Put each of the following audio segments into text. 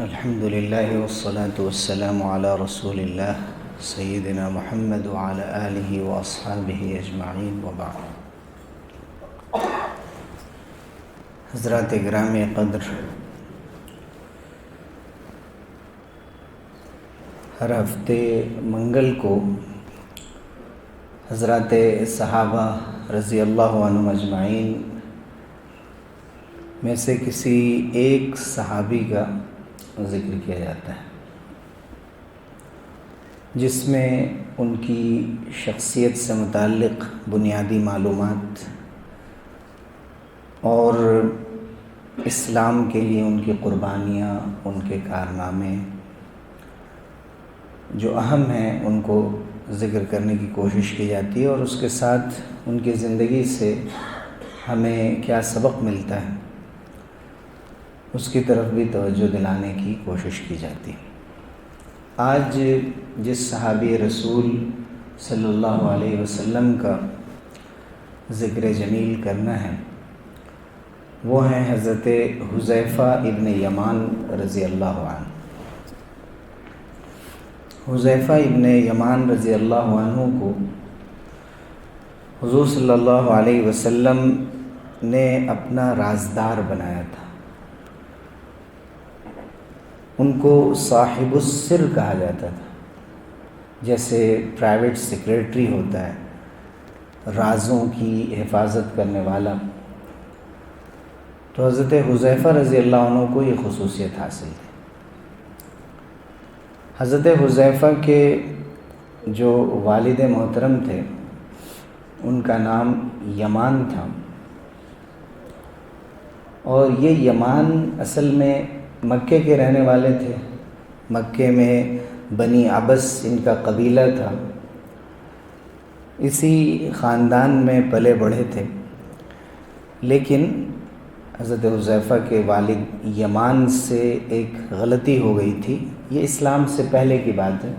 الحمد لله والصلاة والسلام على رسول الله سيدنا محمد وعلى آله وأصحابه أجمعين وبعد. حضرات گرامی قدر، ہر ہفتے منگل کو حضرات صحابہ رضی اللہ عنہم اجمعین میں سے کسی ایک صحابی کا ذکر کیا جاتا ہے جس میں ان کی شخصیت سے متعلق بنیادی معلومات اور اسلام کے لیے ان کی قربانیاں، ان کے کارنامے جو اہم ہیں ان کو ذکر کرنے کی کوشش کی جاتی ہے، اور اس کے ساتھ ان کی زندگی سے ہمیں کیا سبق ملتا ہے اس کی طرف بھی توجہ دلانے کی کوشش کی جاتی ہے. آج جس صحابی رسول صلی اللہ علیہ وسلم کا ذکر جمیل کرنا ہے وہ ہیں حضرت حذیفہ ابن یمان رضی اللہ عنہ. حذیفہ ابن یمان رضی اللہ عنہ کو حضور صلی اللہ علیہ وسلم نے اپنا رازدار بنایا تھا. ان کو صاحب السر کہا جاتا تھا، جیسے پرائیویٹ سیکریٹری ہوتا ہے، رازوں کی حفاظت کرنے والا. تو حضرت حذیفہ رضی اللہ عنہ کو یہ خصوصیت حاصل تھی. حضرت حذیفہ کے جو والد محترم تھے ان کا نام یمان تھا، اور یہ یمان اصل میں مکے کے رہنے والے تھے. مکے میں بنی عبس ان کا قبیلہ تھا، اسی خاندان میں پلے بڑھے تھے. لیکن حضرت حذیفہ کے والد یمان سے ایک غلطی ہو گئی تھی. یہ اسلام سے پہلے کی بات ہے.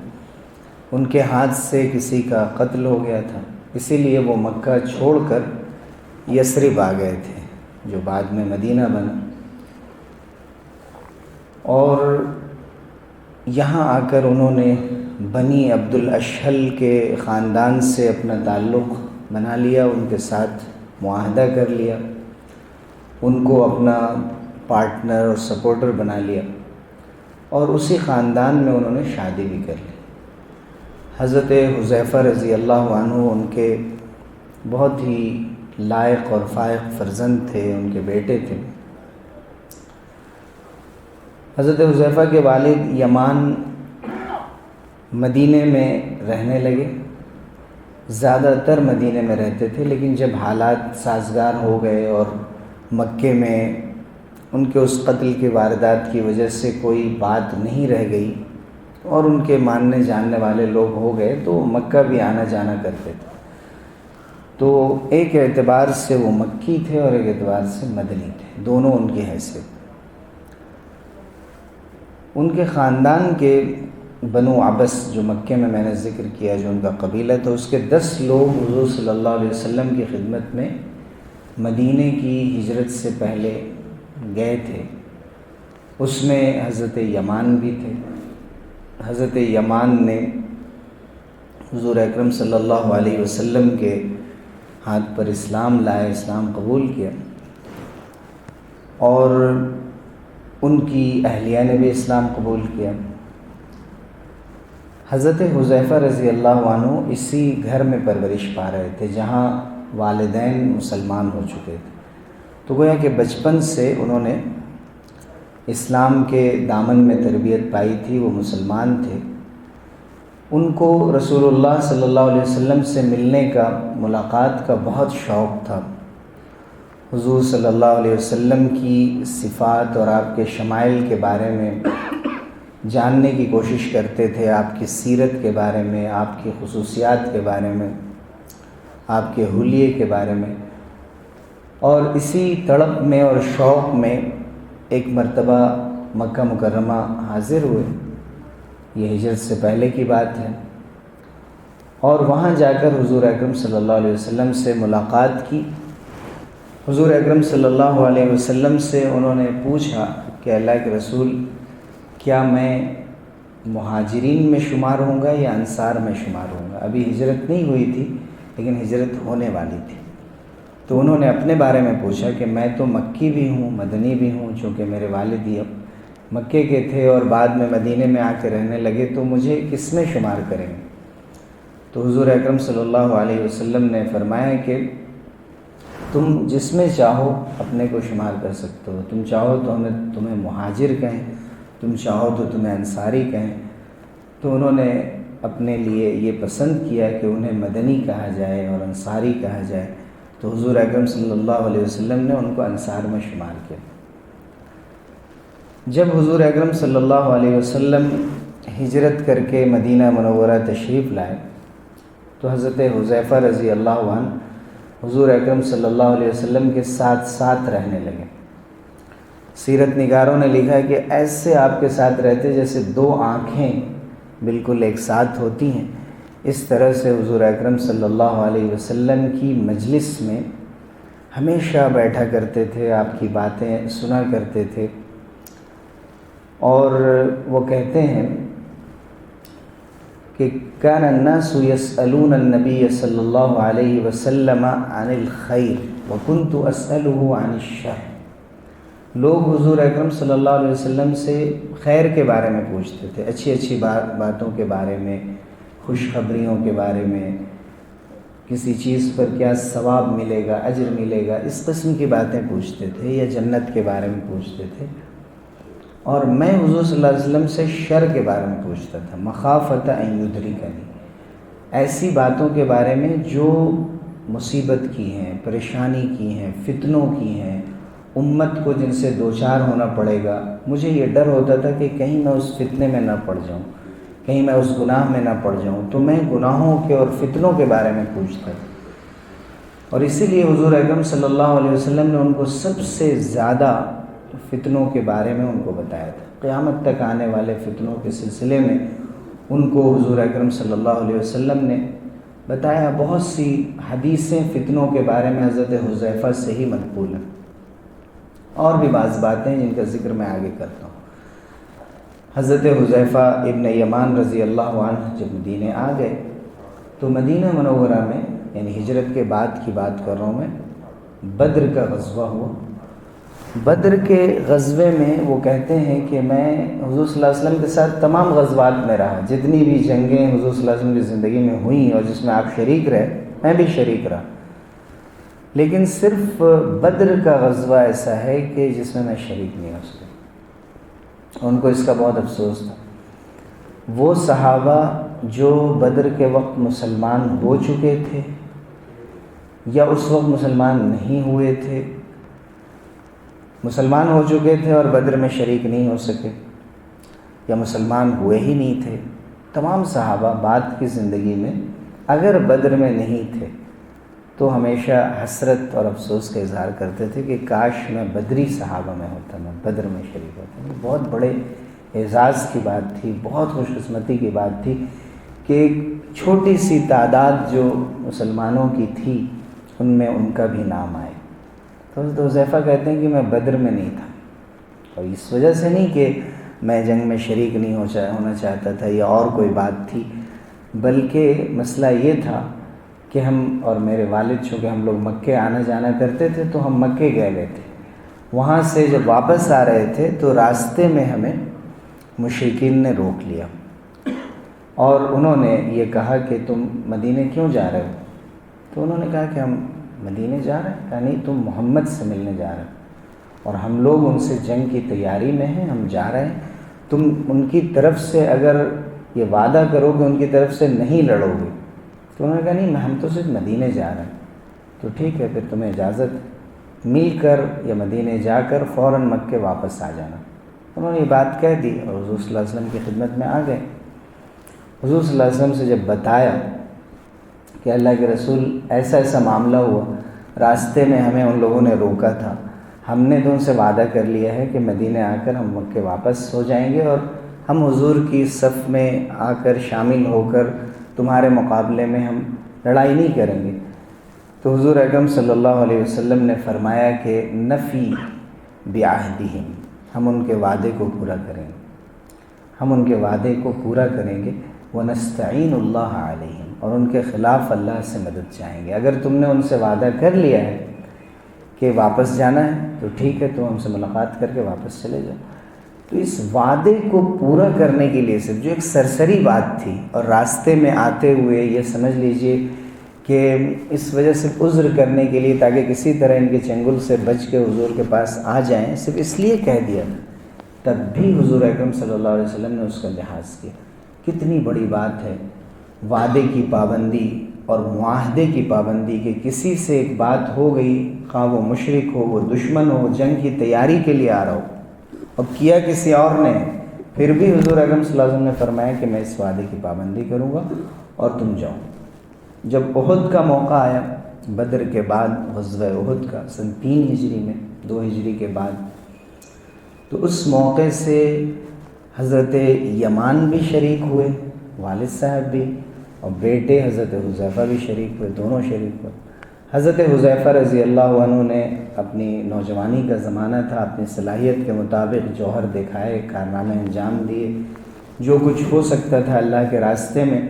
ان کے ہاتھ سے کسی کا قتل ہو گیا تھا، اسی لیے وہ مکہ چھوڑ کر یثرب آ گئے تھے جو بعد میں مدینہ بنا. اور یہاں آ کر انہوں نے بنی عبد الاشہل کے خاندان سے اپنا تعلق بنا لیا، ان کے ساتھ معاہدہ کر لیا، ان کو اپنا پارٹنر اور سپورٹر بنا لیا، اور اسی خاندان میں انہوں نے شادی بھی کر لی. حضرت حذیفہ رضی اللہ عنہ ان کے بہت ہی لائق اور فائق فرزند تھے، ان کے بیٹے تھے. حضرت حذیفہ کے والد یمان مدینے میں رہنے لگے، زیادہ تر مدینے میں رہتے تھے. لیکن جب حالات سازگار ہو گئے اور مکے میں ان کے اس قتل کی واردات کی وجہ سے کوئی بات نہیں رہ گئی اور ان کے ماننے جاننے والے لوگ ہو گئے، تو مکہ بھی آنا جانا کرتے تھے. تو ایک اعتبار سے وہ مکی تھے اور ایک اعتبار سے مدنی تھے، دونوں ان کی حیثیت. ان کے خاندان کے بنو عبس جو مکے میں نے ذکر کیا، جو ان کا قبیلہ تھا، اس کے 10 لوگ حضور صلی اللہ علیہ وسلم کی خدمت میں مدینے کی ہجرت سے پہلے گئے تھے. اس میں حضرت یمان بھی تھے. حضرت یمان نے حضور اکرم صلی اللہ علیہ وسلم کے ہاتھ پر اسلام لائے، اسلام قبول کیا، اور ان کی اہلیہ نے بھی اسلام قبول کیا. حضرت حذیفہ رضی اللہ عنہ اسی گھر میں پرورش پا رہے تھے جہاں والدین مسلمان ہو چکے تھے. تو گویا کہ بچپن سے انہوں نے اسلام کے دامن میں تربیت پائی تھی، وہ مسلمان تھے. ان کو رسول اللہ صلی اللہ علیہ وسلم سے ملنے کا، ملاقات کا بہت شوق تھا. حضور صلی اللہ علیہ وسلم کی صفات اور آپ کے شمائل کے بارے میں جاننے کی کوشش کرتے تھے، آپ کی سیرت کے بارے میں، آپ کی خصوصیات کے بارے میں، آپ کے حلیے کے بارے میں. اور اسی تڑپ میں اور شوق میں ایک مرتبہ مکہ مکرمہ حاضر ہوئے. یہ ہجرت سے پہلے کی بات ہے. اور وہاں جا کر حضور اکرم صلی اللہ علیہ وسلم سے ملاقات کی. حضور اکرم صلی اللہ علیہ وسلم سے انہوں نے پوچھا کہ اللہ کے رسول کیا میں مہاجرین میں شمار ہوں گا یا انصار میں شمار ہوں گا؟ ابھی ہجرت نہیں ہوئی تھی لیکن ہجرت ہونے والی تھی۔ تو انہوں نے اپنے بارے میں پوچھا کہ میں تو مکی بھی ہوں مدنی بھی ہوں، چونکہ میرے والد ہی مکے کے تھے اور بعد میں مدینے میں آ کے رہنے لگے، تو مجھے کس میں شمار کریں گے؟ تو حضور اکرم صلی اللہ علیہ وسلم نے فرمایا کہ تم جس میں چاہو اپنے کو شمار کر سکتے ہو، تم چاہو تو تمہیں مہاجر کہیں، تم چاہو تو تمہیں انصاری کہیں۔ تو انہوں نے اپنے لیے یہ پسند کیا کہ انہیں مدنی کہا جائے اور انصاری کہا جائے، تو حضور اکرم صلی اللہ علیہ وسلم نے ان کو انصار میں شمار کیا۔ جب حضور اکرم صلی اللہ علیہ وسلم ہجرت کر کے مدینہ منورہ تشریف لائے تو حضرت حذیفہ رضی اللہ عنہ حضور اکرم صلی اللہ علیہ وسلم کے ساتھ ساتھ رہنے لگے۔ سیرت نگاروں نے لکھا کہ ایسے آپ کے ساتھ رہتے جیسے دو آنکھیں بالکل ایک ساتھ ہوتی ہیں، اس طرح سے حضور اکرم صلی اللہ علیہ وسلم کی مجلس میں ہمیشہ بیٹھا کرتے تھے، آپ کی باتیں سنا کرتے تھے۔ اور وہ کہتے ہیں کہ کان الناس یسألون النبی صلی اللہ علیہ وسلم عن الخیر وکنت اسألہ عن الشر۔ لوگ حضور اکرم صلی اللہ علیہ وسلم سے خیر کے بارے میں پوچھتے تھے، اچھی اچھی باتوں کے بارے میں، خوشخبریوں کے بارے میں، کسی چیز پر کیا ثواب ملے گا، اجر ملے گا، اس قسم کی باتیں پوچھتے تھے، یا جنت کے بارے میں پوچھتے تھے۔ اور میں حضور صلی اللہ علیہ وسلم سے شر کے بارے میں پوچھتا تھا، مخافۃ ان یدرکنی، ایسی باتوں کے بارے میں جو مصیبت کی ہیں، پریشانی کی ہیں، فتنوں کی ہیں، امت کو جن سے دوچار ہونا پڑے گا۔ مجھے یہ ڈر ہوتا تھا کہ کہیں میں اس فتنے میں نہ پڑ جاؤں، کہیں میں اس گناہ میں نہ پڑ جاؤں، تو میں گناہوں کے اور فتنوں کے بارے میں پوچھتا تھا۔ اور اسی لیے حضور اکرم صلی اللہ علیہ وسلم نے ان کو سب سے زیادہ فتنوں کے بارے میں ان کو بتایا تھا۔ قیامت تک آنے والے فتنوں کے سلسلے میں ان کو حضور اکرم صلی اللہ علیہ وسلم نے بتایا۔ بہت سی حدیثیں فتنوں کے بارے میں حضرت حذیفہ سے ہی منقول ہیں، اور بھی بعض باتیں جن کا ذکر میں آگے کرتا ہوں۔ حضرت حذیفہ ابن یمان رضی اللہ عنہ جب مدینہ آ گئے تو مدینہ منورہ میں، یعنی ہجرت کے بعد کی بات کر رہا ہوں میں، بدر کا غزوہ ہوا۔ بدر کے غزوے میں وہ کہتے ہیں کہ میں حضور صلی اللہ علیہ وسلم کے ساتھ تمام غزوات میں رہا، جتنی بھی جنگیں حضور صلی اللہ علیہ وسلم کی زندگی میں ہوئیں اور جس میں آپ شریک رہے، میں بھی شریک رہا، لیکن صرف بدر کا غزوہ ایسا ہے کہ جس میں شریک نہیں ہو سکا۔ ان کو اس کا بہت افسوس تھا۔ وہ صحابہ جو بدر کے وقت مسلمان ہو چکے تھے یا اس وقت مسلمان نہیں ہوئے تھے، مسلمان ہو چکے تھے اور بدر میں شریک نہیں ہو سکے، یا مسلمان ہوئے ہی نہیں تھے، تمام صحابہ بعد کی زندگی میں اگر بدر میں نہیں تھے تو ہمیشہ حسرت اور افسوس کا اظہار کرتے تھے کہ کاش میں بدری صحابہ میں ہوتا، میں بدر میں شریک ہوتا۔ یہ بہت بڑے اعزاز کی بات تھی، بہت خوش قسمتی کی بات تھی کہ ایک چھوٹی سی تعداد جو مسلمانوں کی تھی ان میں ان کا بھی نام آئے۔ تو حضرت حذیفہ کہتے ہیں کہ میں بدر میں نہیں تھا، اور اس وجہ سے نہیں کہ میں جنگ میں شریک نہیں ہونا چاہتا تھا یا اور کوئی بات تھی، بلکہ مسئلہ یہ تھا کہ ہم اور میرے والد چونکہ ہم لوگ مکے آنا جانا کرتے تھے تو ہم مکے گئے ہوئے تھے۔ وہاں سے جب واپس آ رہے تھے تو راستے میں ہمیں مشرکین نے روک لیا اور انہوں نے یہ کہا کہ تم مدینے کیوں جا رہے ہو؟ تو انہوں نے کہا کہ ہم مدینے جا رہے ہیں۔ کہا نہیں، تم محمد سے ملنے جا رہے ہو اور ہم لوگ ان سے جنگ کی تیاری میں ہیں، ہم جا رہے ہیں، تم ان کی طرف سے اگر یہ وعدہ کرو کہ ان کی طرف سے نہیں لڑو گے۔ تو انہوں نے کہا نہیں، ہم تو صرف مدینے جا رہے ہیں۔ تو ٹھیک ہے، پھر تمہیں اجازت، مل کر یا مدینے جا کر فوراً مکے واپس آ جانا۔ انہوں نے یہ بات کہہ دی اور حضور صلی اللہ علیہ وسلم کی خدمت میں آ گئے۔ حضور صلی اللہ علیہ وسلم سے جب بتایا کہ اللہ کے رسول ایسا ایسا معاملہ ہوا، راستے میں ہمیں ان لوگوں نے روکا تھا، ہم نے تو ان سے وعدہ کر لیا ہے کہ مدینے آ کر ہم مکے واپس ہو جائیں گے اور ہم حضور کی صف میں آ کر شامل ہو کر تمہارے مقابلے میں ہم لڑائی نہیں کریں گے۔ تو حضور اکرم صلی اللہ علیہ وسلم نے فرمایا کہ نفی بعہدہم، ہم ان کے وعدے کو پورا کریں گے۔ ہم ان کے وعدے کو پورا کریں گے، وَنَسْتَعِينُ اللَّهَ عَلَيْهِمْ، اور ان کے خلاف اللہ سے مدد چاہیں گے۔ اگر تم نے ان سے وعدہ کر لیا ہے کہ واپس جانا ہے تو ٹھیک ہے، تو ہم سے ملاقات کر کے واپس چلے جاؤ۔ تو اس وعدے کو پورا کرنے کے لیے صرف جو ایک سرسری بات تھی، اور راستے میں آتے ہوئے یہ سمجھ لیجئے کہ اس وجہ سے عذر کرنے کے لیے تاکہ کسی طرح ان کے چنگل سے بچ کے حضور کے پاس آ جائیں، صرف اس لیے کہہ دیا، تب بھی حضور اکرم صلی اللہ علیہ وسلم نے اس کا لحاظ کیا۔ کتنی بڑی بات ہے وعدے کی پابندی اور معاہدے کی پابندی، کہ کسی سے ایک بات ہو گئی، خواہ وہ مشرک ہو، وہ دشمن ہو، جنگ کی تیاری کے لیے آ رہا ہو، اب کیا کسی اور نے، پھر بھی حضور اکرم صلی اللہ علیہ وسلم نے فرمایا کہ میں اس وعدے کی پابندی کروں گا اور تم جاؤ۔ جب احد کا موقع آیا، بدر کے بعد غزوہ احد کا، سن 3 ہجری میں، 2 ہجری کے بعد، تو اس موقع سے حضرت یمان بھی شریک ہوئے، والد صاحب بھی، اور بیٹے حضرت حذیفہ بھی شریک ہوئے، دونوں شریک ہوئے۔ حضرت حذیفہ رضی اللہ عنہ نے اپنی نوجوانی کا زمانہ تھا، اپنی صلاحیت کے مطابق جوہر دکھائے، کارنامے انجام دیے، جو کچھ ہو سکتا تھا اللہ کے راستے میں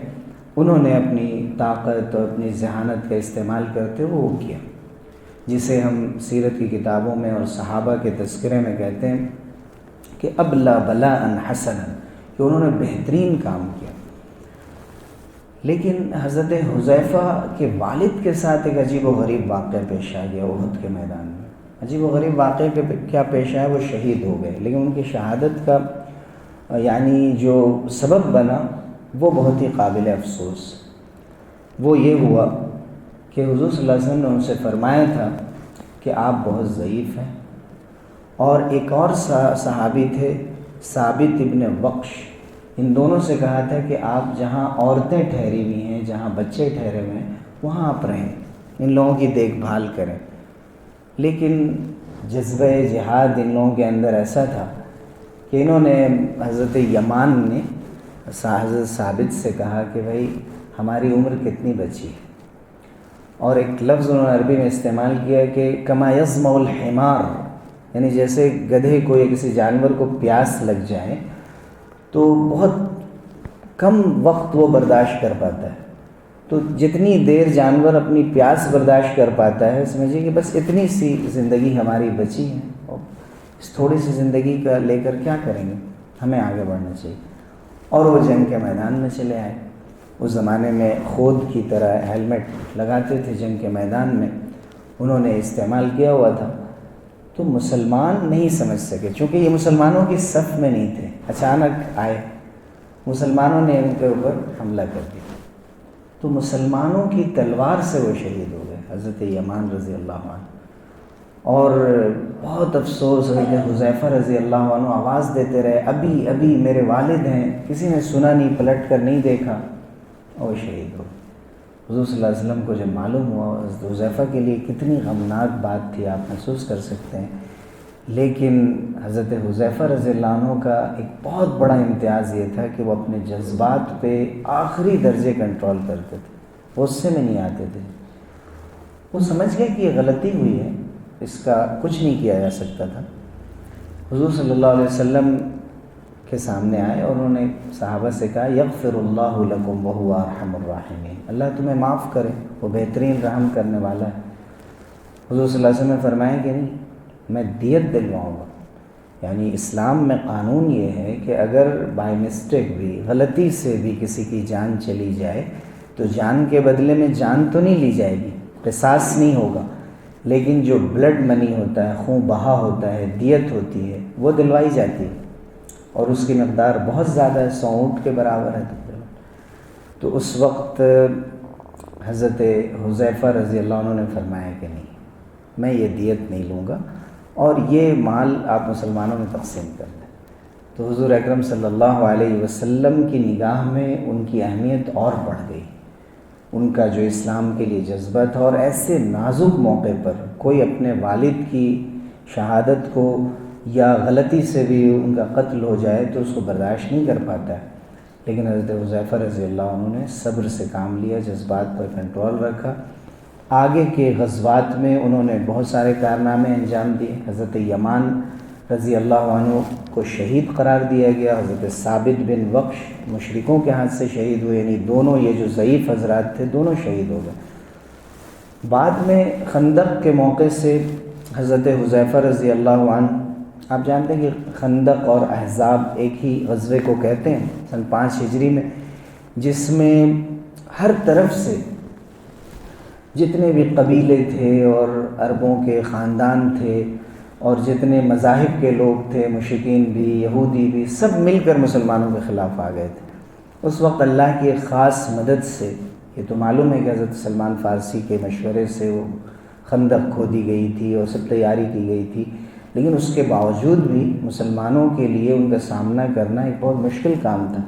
انہوں نے اپنی طاقت اور اپنی ذہانت کا استعمال کرتے ہوئے وہ کیا، جسے ہم سیرت کی کتابوں میں اور صحابہ کے تذکرے میں کہتے ہیں کہ ابلا بلاء حسنا، کہ انہوں نے بہترین کام کیا۔ لیکن حضرت حذیفہ کے والد کے ساتھ ایک عجیب و غریب واقعہ پیش آ گیا احد کے میدان میں۔ عجیب و غریب واقعے پہ کیا پیش آیا، وہ شہید ہو گئے، لیکن ان کی شہادت کا یعنی جو سبب بنا وہ بہت ہی قابل افسوس۔ وہ یہ ہوا کہ حضور صلی اللہ علیہ وسلم نے ان سے فرمایا تھا کہ آپ بہت ضعیف ہیں، اور ایک اور صحابی تھے ثابت ابن وقش، ان دونوں سے کہا تھا کہ آپ جہاں عورتیں ٹھہری ہوئی ہیں، جہاں بچے ٹھہرے ہوئے ہیں، وہاں آپ رہیں، ان لوگوں کی دیکھ بھال کریں۔ لیکن جذبہ جہاد ان لوگوں کے اندر ایسا تھا کہ انہوں نے حضرت یمان نے حضرت ثابت سے کہا کہ بھائی ہماری عمر کتنی بچی ہے، اور ایک لفظ انہوں نے عربی میں استعمال کیا کہ کما یظمأ الحمار، یعنی جیسے گدھے کو یا کسی جانور کو پیاس لگ جائے تو بہت کم وقت وہ برداشت کر پاتا ہے، تو جتنی دیر جانور اپنی پیاس برداشت کر پاتا ہے، سمجھیے کہ بس اتنی سی زندگی ہماری بچی ہے، اور اس تھوڑی سی زندگی کا لے کر کیا کریں گے، ہمیں آگے بڑھنا چاہیے۔ اور وہ جنگ کے میدان میں چلے آئے۔ اس زمانے میں خود کی طرح ہیلمٹ لگاتے تھے جنگ کے میدان میں، انہوں نے استعمال کیا ہوا تھا، تو مسلمان نہیں سمجھ سکے، چونکہ یہ مسلمانوں کی صف میں نہیں تھے، اچانک آئے، مسلمانوں نے ان کے اوپر حملہ کر دیا، تو مسلمانوں کی تلوار سے وہ شہید ہو گئے، حضرت یمان رضی اللہ عنہ۔ اور بہت افسوس ہے کہ حذیفہ رضی اللہ عنہ آواز دیتے رہے، ابھی ابھی میرے والد ہیں، کسی نے سنا نہیں، پلٹ کر نہیں دیکھا، اور شہید ہو۔ حضور صلی اللہ علیہ وسلم کو جب معلوم ہوا، حضرت حذیفہ کے لیے کتنی غمناک بات تھی، آپ محسوس کر سکتے ہیں۔ لیکن حضرت حذیفہ رضی اللہ عنہ کا ایک بہت بڑا امتیاز یہ تھا کہ وہ اپنے جذبات پہ آخری درجے کنٹرول کرتے تھے، غصے میں نہیں آتے تھے۔ وہ سمجھ گئے کہ یہ غلطی ہوئی ہے، اس کا کچھ نہیں کیا جا سکتا تھا۔ حضور صلی اللہ علیہ وسلم کے سامنے آئے اور انہوں نے صحابہ سے کہا یغفر اللہ لکم وہو ارحم الراحمین، اللہ تمہیں معاف کرے، وہ بہترین رحم کرنے والا ہے۔ حضور صلی اللہ علیہ وسلم نے فرمایا کہ نہیں، میں دیت دلواؤں گا، یعنی اسلام میں قانون یہ ہے کہ اگر بائی مسٹیک بھی، غلطی سے بھی کسی کی جان چلی جائے تو جان کے بدلے میں جان تو نہیں لی جائے گی، قصاص نہیں ہوگا، لیکن جو بلڈ منی ہوتا ہے، خون بہا ہوتا ہے، دیت ہوتی ہے، وہ دلوائی جاتی ہے، اور اس کی مقدار بہت زیادہ ہے، 100 اونٹ کے برابر ہے تقریباً۔ تو اس وقت حضرت حذیفہ رضی اللہ عنہ نے فرمایا کہ نہیں، میں یہ دیت نہیں لوں گا، اور یہ مال آپ مسلمانوں میں تقسیم کر دیں۔ تو حضور اکرم صلی اللہ علیہ وسلم کی نگاہ میں ان کی اہمیت اور بڑھ گئی، ان کا جو اسلام کے لیے جذبہ تھا، اور ایسے نازک موقع پر کوئی اپنے والد کی شہادت کو یا غلطی سے بھی ان کا قتل ہو جائے تو اس کو برداشت نہیں کر پاتا ہے، لیکن حضرت حذیفہ رضی اللہ عنہ نے صبر سے کام لیا، جذبات پر کنٹرول رکھا۔ آگے کے غزوات میں انہوں نے بہت سارے کارنامے انجام دیے۔ حضرت یمان رضی اللہ عنہ کو شہید قرار دیا گیا، حضرت ثابت بن وقش مشرکوں کے ہاتھ سے شہید ہوئے، یعنی دونوں یہ جو ضعیف حضرات تھے دونوں شہید ہو گئے۔ بعد میں خندق کے موقع سے حضرت حذیفہ رضی اللہ عنہ، آپ جانتے ہیں کہ خندق اور احزاب ایک ہی غزوے کو کہتے ہیں، سن 5 ہجری میں، جس میں ہر طرف سے جتنے بھی قبیلے تھے اور عربوں کے خاندان تھے اور جتنے مذاہب کے لوگ تھے، مشرکین بھی یہودی بھی، سب مل کر مسلمانوں کے خلاف آ گئے تھے۔ اس وقت اللہ کی ایک خاص مدد سے، یہ تو معلوم ہے کہ حضرت سلمان فارسی کے مشورے سے وہ خندق کھودی گئی تھی اور سب تیاری کی گئی تھی، لیکن اس کے باوجود بھی مسلمانوں کے لیے ان کا سامنا کرنا ایک بہت مشکل کام تھا۔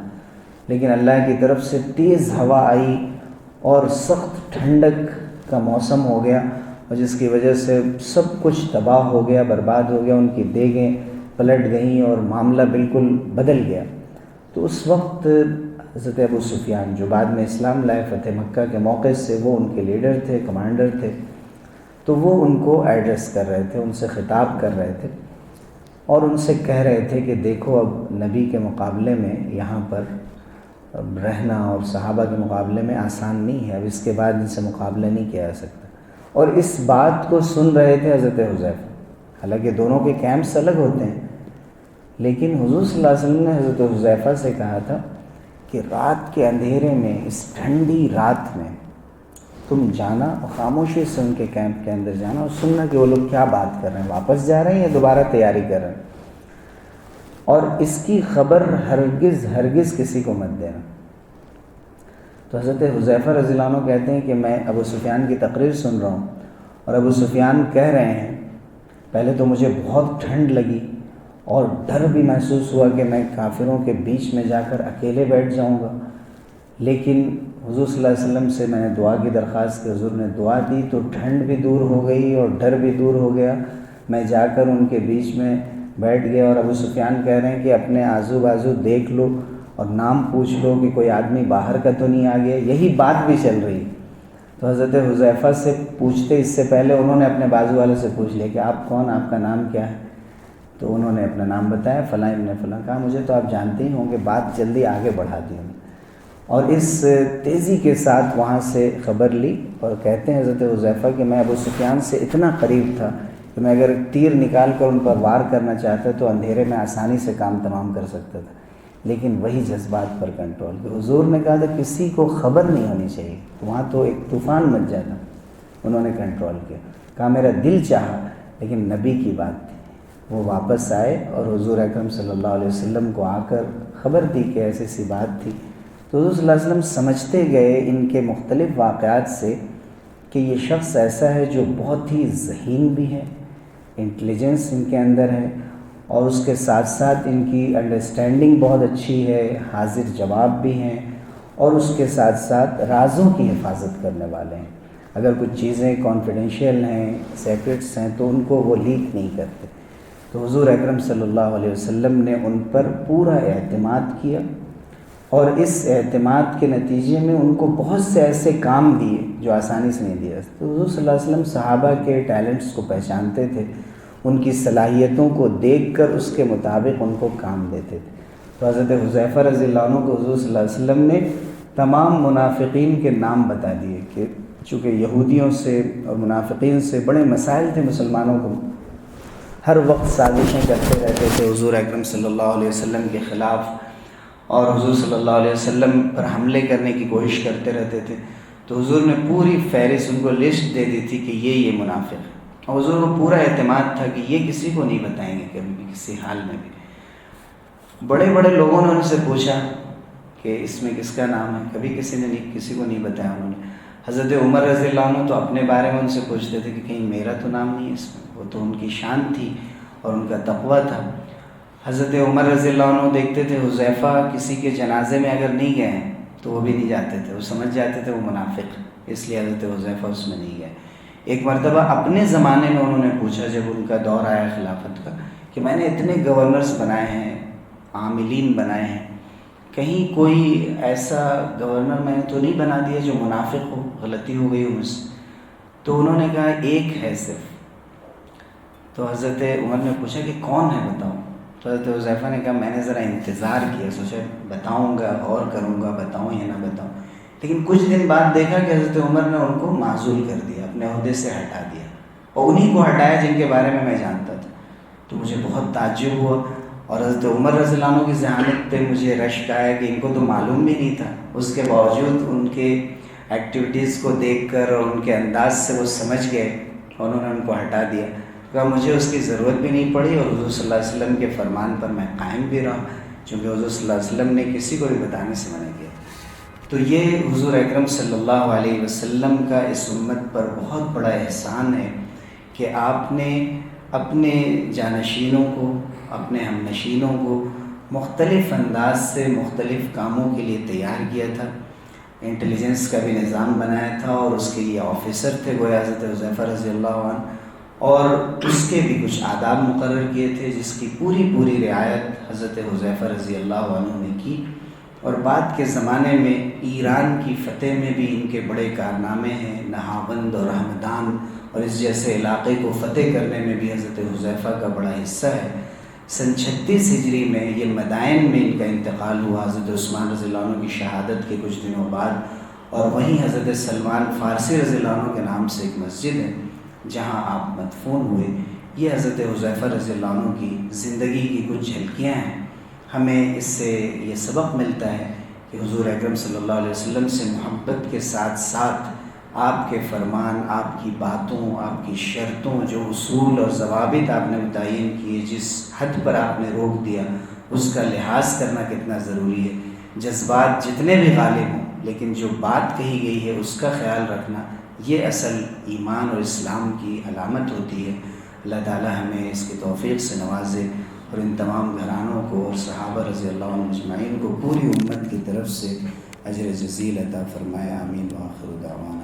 لیکن اللہ کی طرف سے تیز ہوا آئی اور سخت ٹھنڈک کا موسم ہو گیا، اور جس کی وجہ سے سب کچھ تباہ ہو گیا، برباد ہو گیا، ان کی دیگیں پلٹ گئیں اور معاملہ بالکل بدل گیا۔ تو اس وقت حضرت ابو سفیان، جو بعد میں اسلام لائے فتح مکہ کے موقع سے، وہ ان کے لیڈر تھے، کمانڈر تھے، تو وہ ان کو ایڈریس کر رہے تھے، ان سے خطاب کر رہے تھے اور ان سے کہہ رہے تھے کہ دیکھو اب نبی کے مقابلے میں یہاں پر رہنا اور صحابہ کے مقابلے میں آسان نہیں ہے، اب اس کے بعد ان سے مقابلہ نہیں کیا جا سکتا۔ اور اس بات کو سن رہے تھے حضرت حذیفہ، حالانکہ دونوں کے کیمپس الگ ہوتے ہیں، لیکن حضور صلی اللہ علیہ وسلم نے حضرت حذیفہ سے کہا تھا کہ رات کے اندھیرے میں، اس ٹھنڈی رات میں تم جانا اور خاموشی سے ان کے کیمپ کے اندر جانا اور سننا کہ وہ لوگ کیا بات کر رہے ہیں، واپس جا رہے ہیں یا دوبارہ تیاری کر رہے ہیں، اور اس کی خبر ہرگز کسی کو مت دینا۔ تو حضرت حذیفہ رضی اللہ عنہ کہتے ہیں کہ میں ابو سفیان کی تقریر سن رہا ہوں اور ابو سفیان کہہ رہے ہیں، پہلے تو مجھے بہت ٹھنڈ لگی اور ڈر بھی محسوس ہوا کہ میں کافروں کے بیچ میں جا کر اکیلے بیٹھ جاؤں گا، لیکن حضور صلی اللہ علیہ وسلم سے میں نے دعا کی درخواست کی، حضور نے دعا دی تو ٹھنڈ بھی دور ہو گئی اور ڈر بھی دور ہو گیا، میں جا کر ان کے بیچ میں بیٹھ گیا۔ اور ابو سفیان کہہ رہے ہیں کہ اپنے آزو بازو دیکھ لو اور نام پوچھ لو کہ کوئی آدمی باہر کا تو نہیں آ گیا، یہی بات بھی چل رہی۔ تو حضرت حذیفہ سے پوچھتے اس سے پہلے انہوں نے اپنے بازو والے سے پوچھ لیا کہ آپ کون، آپ کا نام کیا ہے؟ تو انہوں نے اپنا نام بتایا، فلاں ابن فلاں۔ کہا مجھے تو آپ جانتے ہی ہوں گے، بات جلدی آگے بڑھا دی انہوں نے، اور اس تیزی کے ساتھ وہاں سے خبر لی، اور کہتے ہیں حضرت حذیفہ کہ میں ابو سفیان سے اتنا قریب تھا کہ میں اگر تیر نکال کر ان پر وار کرنا چاہتا تو اندھیرے میں آسانی سے کام تمام کر سکتا تھا، لیکن وہی جذبات پر کنٹرول، کہ حضور نے کہا تھا کسی کو خبر نہیں ہونی چاہیے، وہاں تو ایک طوفان مچ جاتا، انہوں نے کنٹرول کیا، کہا میرا دل چاہا لیکن نبی کی بات تھی۔ وہ واپس آئے اور حضور اکرم صلی اللہ علیہ وسلم کو آ کر خبر دی کہ ایسی سی بات تھی۔ تو حضور صلی اللہ علیہ وسلم سمجھتے گئے ان کے مختلف واقعات سے کہ یہ شخص ایسا ہے جو بہت ہی ذہین بھی ہے، انٹیلیجنس ان کے اندر ہے، اور اس کے ساتھ ساتھ ان کی انڈرسٹینڈنگ بہت اچھی ہے، حاضر جواب بھی ہیں، اور اس کے ساتھ ساتھ رازوں کی حفاظت کرنے والے ہیں۔ اگر کچھ چیزیں کانفیڈینشیل ہیں، سیکرٹس ہیں، تو ان کو وہ لیک نہیں کرتے۔ تو حضور اکرم صلی اللہ علیہ وسلم نے ان پر پورا اعتماد کیا، اور اس اعتماد کے نتیجے میں ان کو بہت سے ایسے کام دیے جو آسانی سے نہیں دیے۔ تو حضور صلی اللہ علیہ وسلم صحابہ کے ٹیلنٹس کو پہچانتے تھے، ان کی صلاحیتوں کو دیکھ کر اس کے مطابق ان کو کام دیتے تھے۔ تو حضرت حذیفہ رضی اللہ عنہ کو حضور صلی اللہ علیہ وسلم نے تمام منافقین کے نام بتا دیے کہ چونکہ یہودیوں سے اور منافقین سے بڑے مسائل تھے مسلمانوں کو، ہر وقت سازشیں کرتے رہتے تھے حضور اکرم صلی اللہ علیہ وسلم کے خلاف، اور حضور صلی اللہ علیہ وسلم پر حملے کرنے کی کوشش کرتے رہتے تھے۔ تو حضور نے پوری فہرست ان کو لسٹ دے دی تھی کہ یہ منافق ہے، اور حضور کو پورا اعتماد تھا کہ یہ کسی کو نہیں بتائیں گے کبھی بھی، کسی حال میں بھی۔ بڑے بڑے لوگوں نے ان سے پوچھا کہ اس میں کس کا نام ہے، کبھی کسی کو نہیں بتایا انہوں نے۔ حضرت عمر رضی اللہ عنہ تو اپنے بارے میں ان سے پوچھتے تھے کہ کہیں میرا تو نام نہیں ہے اس میں، وہ تو ان کی شان تھی اور ان کا تقویٰ تھا۔ حضرت عمر رضی اللہ عنہ دیکھتے تھے حذیفہ کسی کے جنازے میں اگر نہیں گئے ہیں تو وہ بھی نہیں جاتے تھے، وہ سمجھ جاتے تھے وہ منافق، اس لیے حضرت حذیفہ اس میں نہیں گئے۔ ایک مرتبہ اپنے زمانے میں انہوں نے پوچھا جب ان کا دور آیا خلافت کا کہ میں نے اتنے گورنرز بنائے ہیں، عاملین بنائے ہیں، کہیں کوئی ایسا گورنر میں نے تو نہیں بنا دیا جو منافق ہو، غلطی ہو گئی ہو مجھ سے؟ تو انہوں نے کہا ایک ہے صرف، تو حضرت عمر نے پوچھا کہ کون ہے بتاؤ. تو حضرت حذیفہ نے کہا میں نے ذرا انتظار کیا، سوچا بتاؤں گا، غور کروں گا، بتاؤں یا نہ بتاؤں. لیکن کچھ دن بعد دیکھا کہ حضرت عمر نے ان کو معزول کر دیا، اپنے عہدے سے ہٹا دیا، اور انہی کو ہٹایا جن کے بارے میں جانتا تھا. تو مجھے بہت تعجب ہوا، اور حضرت عمر رضی اللہ عنہ کی ذہانت پہ مجھے رشک آیا کہ ان کو تو معلوم بھی نہیں تھا، اس کے باوجود ان کے ایکٹیویٹیز کو دیکھ کر اور ان کے انداز سے وہ سمجھ گئے اور انہوں نے ان کو ہٹا دیا. کہا مجھے اس کی ضرورت بھی نہیں پڑی، اور حضور صلی اللہ علیہ وسلم کے فرمان پر میں قائم بھی رہا، چونکہ حضور صلی اللہ علیہ وسلم نے کسی کو بھی بتانے سے منع کیا. تو یہ حضور اکرم صلی اللہ علیہ وسلم کا اس امت پر بہت بڑا احسان ہے کہ آپ نے اپنے جانشینوں کو، اپنے ہم نشینوں کو مختلف انداز سے مختلف کاموں کے لیے تیار کیا تھا. انٹیلیجنس کا بھی نظام بنایا تھا، اور اس کے لیے آفیسر تھے گویا حضرت حذیفہ رضی اللہ عنہ، اور اس کے بھی کچھ آداب مقرر کیے تھے جس کی پوری رعایت حضرت حذیفہ رضی اللہ عنہ نے کی. اور بعد کے زمانے میں ایران کی فتح میں بھی ان کے بڑے کارنامے ہیں، نہاوند اور ہمدان اور اس جیسے علاقے کو فتح کرنے میں بھی حضرت حذیفہ کا بڑا حصہ ہے. سن 36 ہجری میں یہ مدائن میں ان کا انتقال ہوا حضرت عثمان رضی اللہ عنہ کی شہادت کے کچھ دنوں بعد، اور وہیں حضرت سلمان فارسی رضی اللہ عنہ کے نام سے ایک مسجد ہے جہاں آپ مدفون ہوئے. یہ حضرت حذیفہ رضی اللہ عنہ کی زندگی کی کچھ جھلکیاں ہیں. ہمیں اس سے یہ سبق ملتا ہے کہ حضور اکرم صلی اللہ علیہ وسلم سے محبت کے ساتھ ساتھ آپ کے فرمان، آپ کی باتوں، آپ کی شرطوں، جو اصول اور ضوابط آپ نے متعین کیے، جس حد پر آپ نے روک دیا، اس کا لحاظ کرنا کتنا ضروری ہے. جذبات جتنے بھی غالب ہوں، لیکن جو بات کہی گئی ہے اس کا خیال رکھنا، یہ اصل ایمان اور اسلام کی علامت ہوتی ہے. اللہ تعالی ہمیں اس کی توفیق سے نوازے، اور ان تمام گھرانوں کو اور صحابہ رضی اللہ عنہ اجمعین کو پوری امت کی طرف سے اجر جزیل عطا فرمائے. آمین. وآخر دعوانا